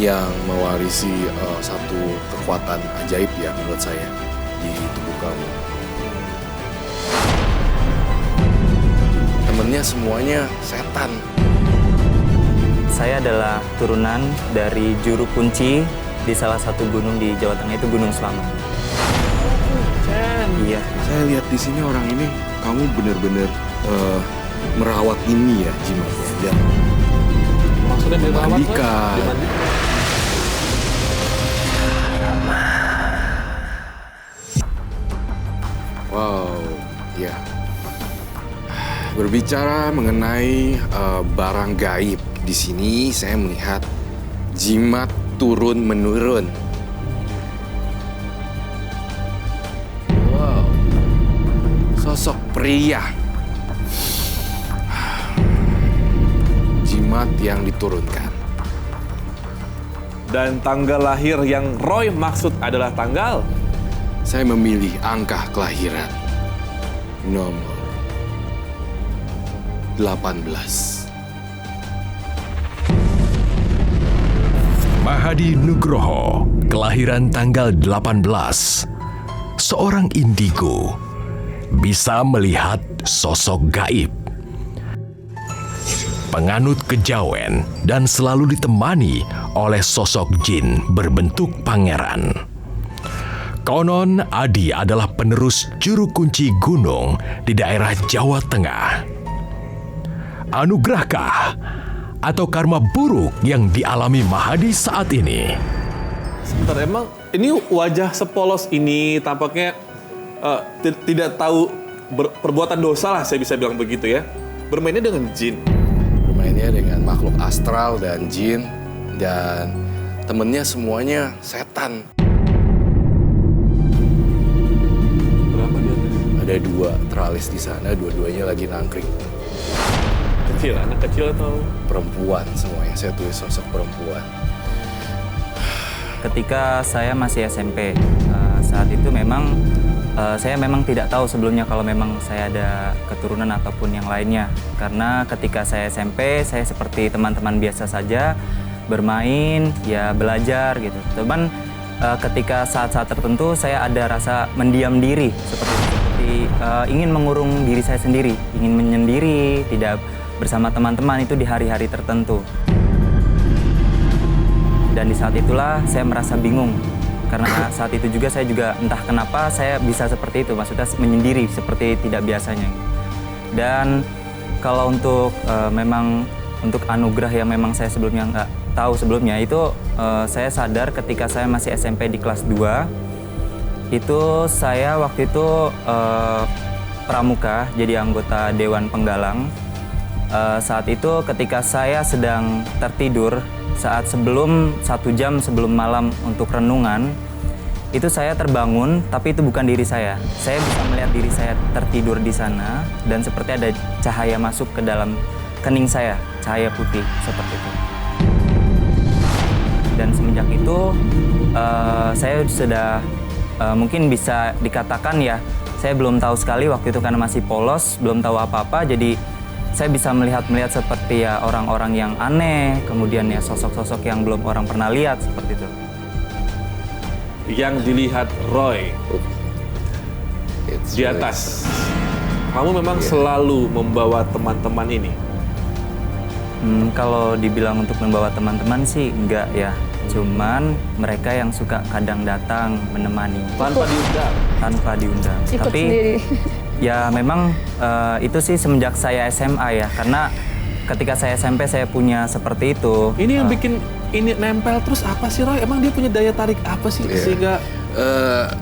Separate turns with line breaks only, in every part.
yang mewarisi satu kekuatan ajaib ya menurut saya di tubuh kamu. Temennya semuanya setan.
Saya adalah turunan dari juru kunci di salah satu gunung di Jawa Tengah, itu Gunung Slamet. Iya.
Saya lihat di sini orang ini, kamu benar-benar merawat ini ya jimatnya dan
Maksudnya dirawat?
memandikan. Wow, ya. Berbicara mengenai barang gaib, di sini saya melihat jimat turun menurun. Wow, sosok pria. Jimat yang diturunkan.
Dan tanggal lahir yang Roy maksud adalah tanggal?
Saya memilih angka kelahiran nomor 18.
Mahadi Nugroho, kelahiran tanggal 18. Seorang indigo bisa melihat sosok gaib. Penganut kejawen dan selalu ditemani oleh sosok jin berbentuk pangeran. Konon Adi adalah penerus juru kunci gunung di daerah Jawa Tengah. Anugerahkah atau karma buruk yang dialami Mahadi saat ini?
Sebentar, emang ini wajah sepolos ini tampaknya tidak tahu perbuatan dosa lah, saya bisa bilang begitu ya. Bermainnya dengan jin.
Bermainnya dengan makhluk astral dan jin, dan temennya semuanya setan.
Berapa dia?
Ada 2 teralis di sana, dua-duanya lagi nangkring.
Kecil, anak kecil atau?
Perempuan semuanya, saya tulis sosok perempuan.
Ketika saya masih SMP, saat itu memang saya memang tidak tahu sebelumnya kalau memang saya ada keturunan ataupun yang lainnya. Karena ketika saya SMP, saya seperti teman-teman biasa saja, bermain, ya belajar gitu. Cuman ketika saat-saat tertentu saya ada rasa mendiam diri, seperti ingin mengurung diri saya sendiri, ingin menyendiri, tidak bersama teman-teman itu di hari-hari tertentu. Dan di saat itulah saya merasa bingung. Karena saat itu juga saya juga entah kenapa saya bisa seperti itu, maksudnya menyendiri seperti tidak biasanya. Dan kalau untuk memang untuk anugerah yang memang saya sebelumnya nggak tahu sebelumnya itu saya sadar ketika saya masih SMP di kelas 2 itu saya waktu itu pramuka jadi anggota Dewan Penggalang. Saat itu ketika saya sedang tertidur saat sebelum 1 jam sebelum malam untuk renungan, itu saya terbangun, tapi itu bukan diri saya. Saya bisa melihat diri saya tertidur di sana, dan seperti ada cahaya masuk ke dalam kening saya, cahaya putih, seperti itu. Dan semenjak itu, saya sudah mungkin bisa dikatakan ya, saya belum tahu sekali waktu itu karena masih polos, belum tahu apa-apa, jadi saya bisa melihat seperti ya orang-orang yang aneh, kemudian ya sosok-sosok yang belum orang pernah lihat seperti itu.
Yang dilihat Roy di atas. Kamu memang selalu membawa teman-teman ini?
Kalau dibilang untuk membawa teman-teman sih enggak ya. Cuman mereka yang suka kadang datang menemani.
Tanpa diundang?
Tanpa diundang.
Ikut
Tapi
sendiri.
ya memang itu sih semenjak saya SMA ya, karena ketika saya SMP saya punya seperti itu.
Ini yang bikin ini nempel terus apa sih Roy? Emang dia punya daya tarik apa sih sehingga?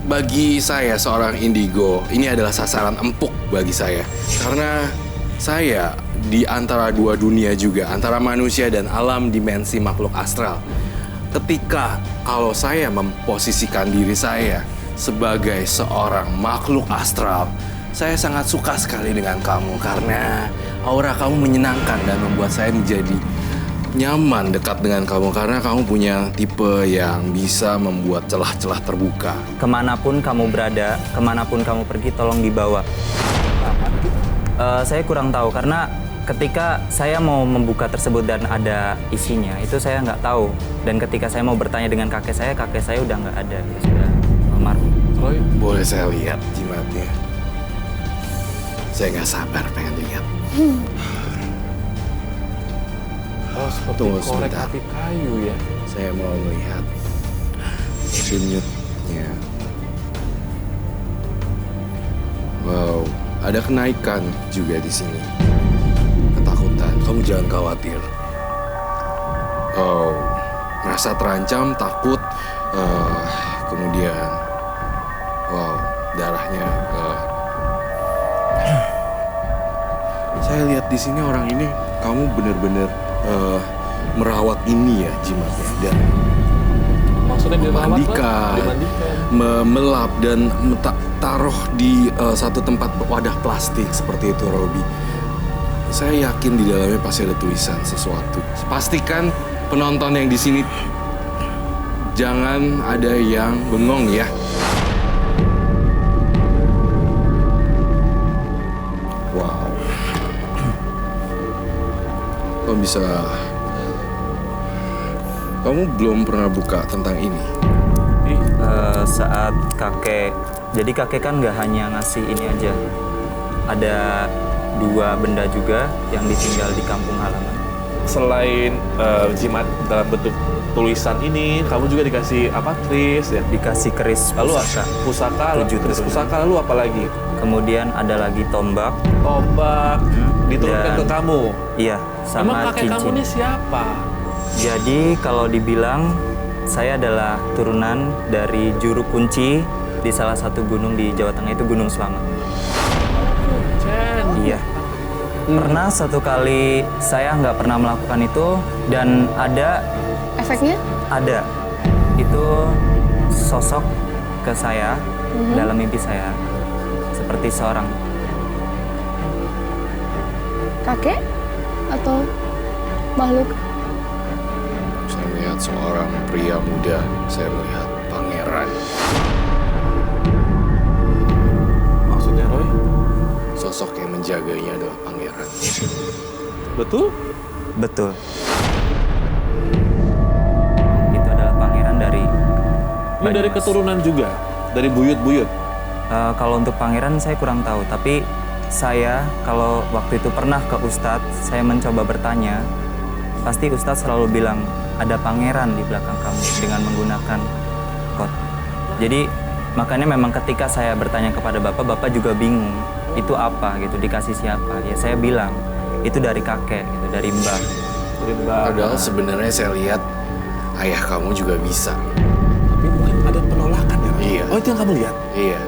Bagi saya seorang indigo, ini adalah sasaran empuk bagi saya. Karena saya di antara 2 dunia juga, antara manusia dan alam dimensi makhluk astral. Ketika kalau saya memposisikan diri saya sebagai seorang makhluk astral, saya sangat suka sekali dengan kamu karena aura kamu menyenangkan dan membuat saya menjadi nyaman dekat dengan kamu karena kamu punya tipe yang bisa membuat celah-celah terbuka.
Kemanapun kamu berada, kemanapun kamu pergi, tolong dibawa. Saya kurang tahu karena ketika saya mau membuka tersebut dan ada isinya, itu saya nggak tahu. Dan ketika saya mau bertanya dengan kakek saya udah nggak ada, sudah almarhum.
Roy,
Boleh saya lihat jimatnya? Saya nggak sabar pengen lihat.
oh seperti
Tunggu
korek
sebentar.
api kayu ya.
Saya mau melihat denyutnya. Wow, ada kenaikan juga di sini. Ketakutan, kamu jangan khawatir. Oh, merasa terancam, takut, kemudian, wow, darahnya. Saya lihat di sini orang ini, kamu benar-benar merawat ini ya jimatnya dan
Maksudnya dirawat, Roy?
memandikan,
Dimandikan.
melap dan taruh di satu tempat wadah plastik seperti itu, Robi. Saya yakin di dalamnya pasti ada tulisan sesuatu. Pastikan penonton yang di sini jangan ada yang bengong ya. Wow. Kamu belum pernah buka tentang ini?
Saat kakek, jadi kakek kan nggak hanya ngasih ini aja, ada 2 benda juga yang ditinggal di kampung halaman.
Selain jimat dalam bentuk tulisan ini, kamu juga dikasih apa? Kris ya.
Dikasih keris
Lalu
pusaka.
pusaka,
Tujuh
kris
turunan.
pusaka, lalu apa lagi?
Kemudian ada lagi tombak,
Tombak diturunkan
Dan-
ke kamu.
iya,
Emang
sama
kakek kamu
cincin.
ini siapa?
Jadi kalau dibilang saya adalah turunan dari juru kunci di salah satu gunung di Jawa Tengah, itu Gunung Slamet.
Chen.
Iya. Pernah satu kali saya nggak pernah melakukan itu dan ada
Efeknya?
itu sosok ke saya dalam mimpi saya seperti seorang
Kakek? Atau makhluk?
Saya melihat seorang pria muda. Saya melihat pangeran.
Maksudnya Roy?
Sosok yang menjaganya adalah pangeran.
Betul?
betul. Itu adalah pangeran dari
Ini dari
Banyumas.
keturunan juga? Dari buyut-buyut?
Kalau untuk pangeran saya kurang tahu, tapi saya kalau waktu itu pernah ke Ustadz, saya mencoba bertanya, pasti Ustadz selalu bilang ada pangeran di belakang kamu dengan menggunakan kot. Jadi makanya memang ketika saya bertanya kepada Bapak juga bingung itu apa gitu, dikasih siapa? Ya saya bilang itu dari kakek gitu, dari mbah.
Dari Mbak.
Padahal sebenarnya saya lihat ayah kamu juga bisa.
Tapi mungkin ada penolakan ya, Roy?
Iya.
Oh, itu yang kamu lihat?
Iya,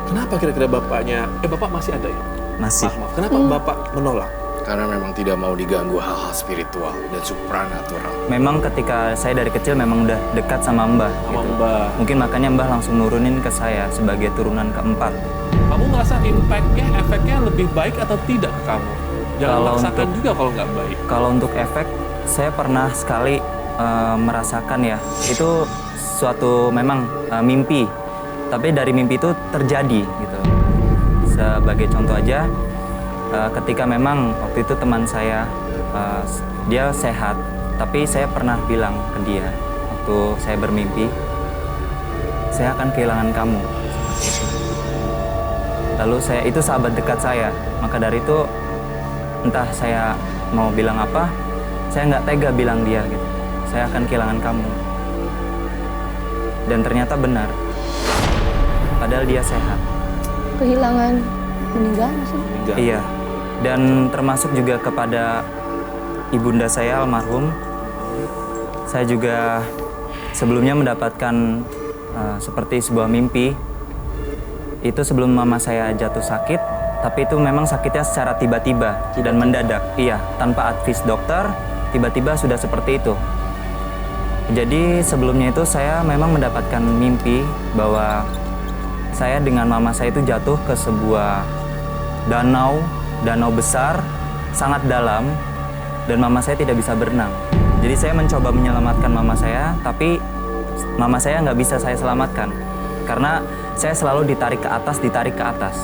Kenapa kira-kira bapaknya, bapak masih ada ya?
Masih.
Maaf. Kenapa bapak menolak?
karena memang tidak mau diganggu hal-hal spiritual dan supranatural.
Memang ketika saya dari kecil memang udah dekat sama mbah
Sama
gitu.
Mbah.
Mungkin makanya mbah langsung nurunin ke saya sebagai turunan keempat.
Kamu ngerasa impact-nya, efeknya lebih baik atau tidak ke kamu? Jangan
Kalau
maksakan
untuk-
juga kalau nggak baik.
Kalau untuk efek, saya pernah sekali merasakan ya, itu suatu memang mimpi. Tapi dari mimpi itu terjadi gitu. Sebagai contoh aja, ketika memang waktu itu teman saya, dia sehat, tapi saya pernah bilang ke dia waktu saya bermimpi, saya akan kehilangan kamu. Lalu itu sahabat dekat saya, maka dari itu entah saya mau bilang apa, saya nggak tega bilang dia gitu. Saya akan kehilangan kamu. Dan ternyata benar. Padahal dia sehat.
Kehilangan meninggal maksudnya?
Meninggal.
Iya. Dan termasuk juga kepada ibunda saya almarhum. Saya juga sebelumnya mendapatkan seperti sebuah mimpi. Itu sebelum mama saya jatuh sakit, tapi itu memang sakitnya secara tiba-tiba dan mendadak. Iya, tanpa advis dokter, tiba-tiba sudah seperti itu. Jadi sebelumnya itu saya memang mendapatkan mimpi bahwa saya dengan mama saya itu jatuh ke sebuah danau besar, sangat dalam, dan mama saya tidak bisa berenang. Jadi saya mencoba menyelamatkan mama saya, tapi mama saya nggak bisa saya selamatkan. Karena saya selalu ditarik ke atas.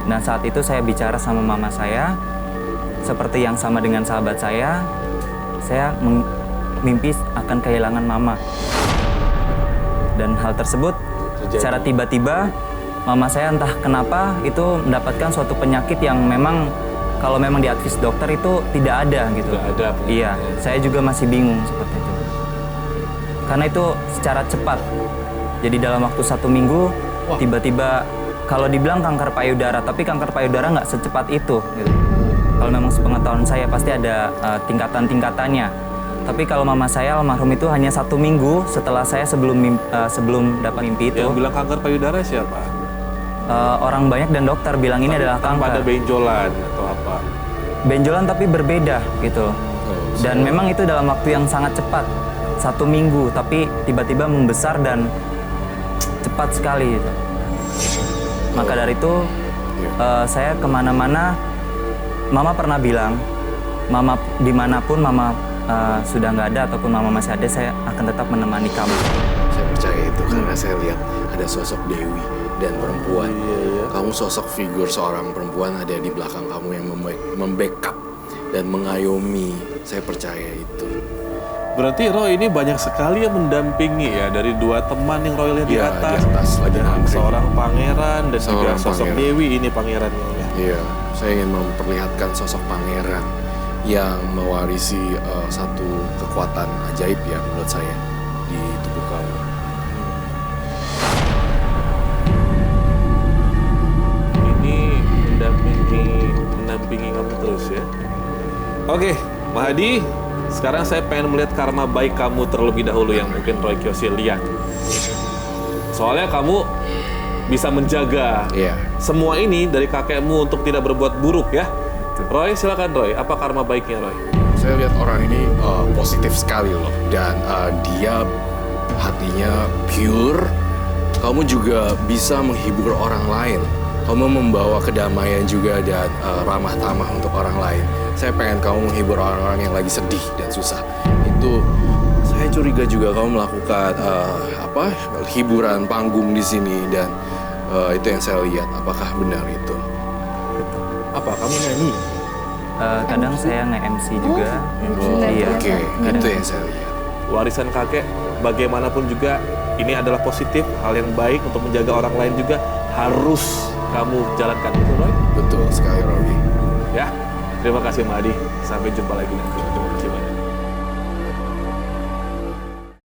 Nah saat itu saya bicara sama mama saya, seperti yang sama dengan sahabat saya mimpi akan kehilangan mama. Dan hal tersebut secara tiba-tiba mama saya entah kenapa itu mendapatkan suatu penyakit yang memang kalau memang diadvis dokter itu tidak ada gitu.
Tidak ada penyakitnya.
Iya, saya juga masih bingung seperti itu. Karena itu secara cepat. Jadi dalam waktu 1 minggu tiba-tiba kalau dibilang kanker payudara, tapi kanker payudara nggak secepat itu. Gitu. Kalau memang sepengetahuan saya pasti ada tingkatan-tingkatannya. Tapi kalau mama saya almarhum itu hanya 1 minggu setelah saya sebelum dapat mimpi itu.
Yang bilang kanker payudara siapa?
Orang banyak dan dokter bilang ini adalah
Tanpa ada
kanker.
benjolan atau apa?
Benjolan tapi berbeda gitu. Dan memang itu dalam waktu yang sangat cepat. 1 minggu tapi tiba-tiba membesar dan cepat sekali gitu. Maka dari itu saya kemana-mana, mama pernah bilang, mama dimanapun mama sudah nggak ada ataupun mama masih ada, saya akan tetap menemani kamu.
Saya percaya itu karena saya lihat ada sosok Dewi dan perempuan. Kamu sosok figur seorang perempuan ada di belakang kamu yang membackup dan mengayomi. Saya percaya itu.
Berarti Roy ini banyak sekali yang mendampingi ya, dari 2 teman yang Roy lihat di
Iya,
atas.
di atas, lagi
Dan
ngantri.
seorang pangeran dan juga
Seorang
sosok
pangeran.
Dewi ini pangerannya ya.
Iya, saya ingin memperlihatkan sosok pangeran yang mewarisi satu kekuatan ajaib ya menurut saya di tubuh kamu.
Ini mendampingi kamu terus ya. Oke, Mahadi, sekarang saya pengen melihat karma baik kamu terlebih dahulu yang mungkin Roy Kiyoshi lihat. Soalnya kamu bisa menjaga
Iya.
semua ini dari kakekmu untuk tidak berbuat buruk ya. Roy, silakan Roy. Apa karma baiknya Roy?
Saya lihat orang ini positif sekali loh dan dia hatinya pure. Kamu juga bisa menghibur orang lain. Kamu membawa kedamaian juga dan ramah tamah untuk orang lain. Saya pengen kamu menghibur orang-orang yang lagi sedih dan susah. Itu saya curiga juga kamu melakukan hiburan panggung di sini dan itu yang saya lihat. Apakah benar itu?
Apa kamu nyanyi?
Kadang saya nge-MC juga. Iya.
Oke,
Kadang.
itu yang saya lihat.
Warisan kakek bagaimanapun juga ini adalah positif, hal yang baik untuk menjaga orang lain juga harus kamu jalankan itu Roy.
Betul sekali, Robi.
Ya, terima kasih Mahadi. Sampai jumpa lagi nanti.